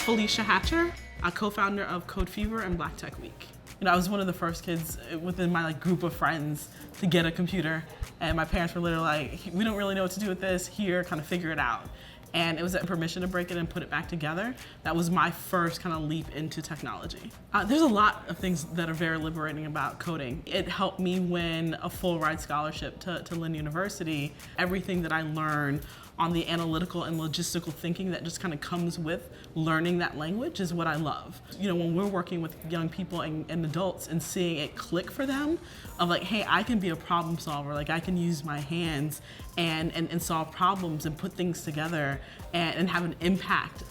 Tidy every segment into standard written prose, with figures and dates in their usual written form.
Felecia Hatcher, a co-founder of Code Fever and Black Tech Week. I was one of the first kids within my group of friends to get a computer, and my parents were literally like, we don't really know what to do with this, here, kind of figure it out. And it was that permission to break it and put it back together. That was my first kind of leap into technology. There's a lot of things that are very liberating about coding. It helped me win a full ride scholarship to Lynn University. Everything that I learned on the analytical and logistical thinking that just kind of comes with learning that language is what I love. When we're working with young people and adults and seeing it click for them, of like, hey, I can be a problem solver, like I can use my hands and solve problems and put things together and have an impact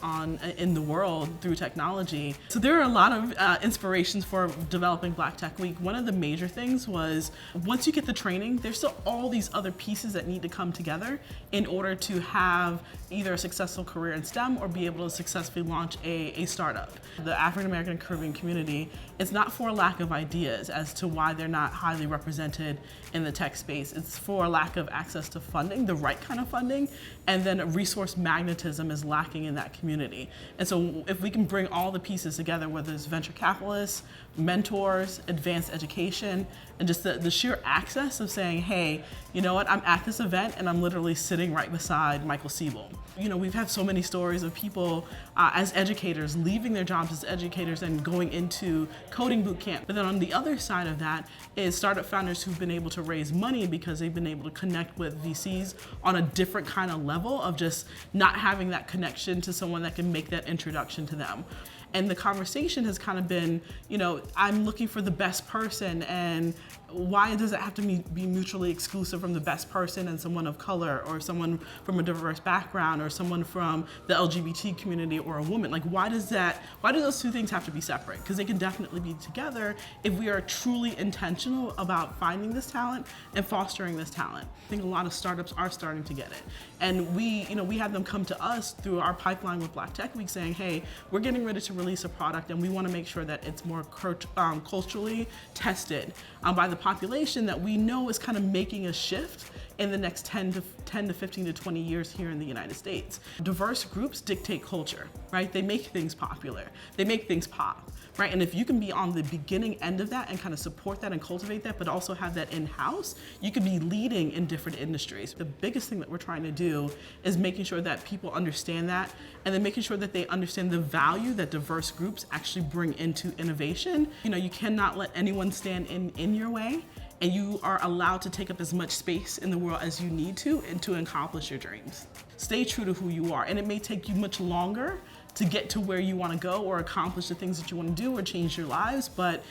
in the world through technology. So there are a lot of inspirations for developing Black Tech Week. One of the major things was, once you get the training, there's still all these other pieces that need to come together in order to have either a successful career in STEM or be able to successfully launch a startup. The African American and Caribbean community is not for a lack of ideas as to why they're not highly represented in the tech space. It's for a lack of access to funding, the right kind of funding, and then resource magnetism is lacking in that community. And so if we can bring all the pieces together, whether it's venture capitalists, mentors, advanced education, and just the sheer access of saying, hey, you know what, I'm at this event and I'm literally sitting right beside Michael Siebel. We've had so many stories of people as educators leaving their jobs as educators and going into coding boot camp. But then on the other side of that is startup founders who've been able to raise money because they've been able to connect with VCs on a different kind of level of just not having that connection to someone that can make that introduction to them. And the conversation has kind of been, I'm looking for the best person, and why does it have to be mutually exclusive from the best person and someone of color or someone from a diverse background or someone from the LGBT community or a woman? Like, why do those two things have to be separate? Because they can definitely be together if we are truly intentional about finding this talent and fostering this talent. I think a lot of startups are starting to get it. And we had them come to us through our pipeline with Black Tech Week saying, hey, we're getting ready to release a product and we want to make sure that it's more culturally tested by the population that we know is kind of making a shift in the next 10 to 15 to 20 years here in the United States. Diverse groups dictate culture, right? They make things popular. They make things pop, right? And if you can be on the beginning end of that and kind of support that and cultivate that, but also have that in-house, you could be leading in different industries. The biggest thing that we're trying to do is making sure that people understand that, and then making sure that they understand the value that diverse groups actually bring into innovation. You cannot let anyone stand in your way, and you are allowed to take up as much space in the world as you need to and to accomplish your dreams. Stay true to who you are, and it may take you much longer to get to where you want to go or accomplish the things that you want to do or change your lives, but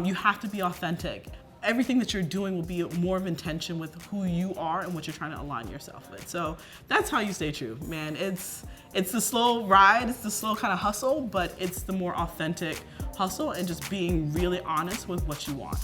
you have to be authentic. Everything that you're doing will be more of intention with who you are and what you're trying to align yourself with. So that's how you stay true, man. It's the slow ride, it's the slow kind of hustle, but it's the more authentic hustle and just being really honest with what you want.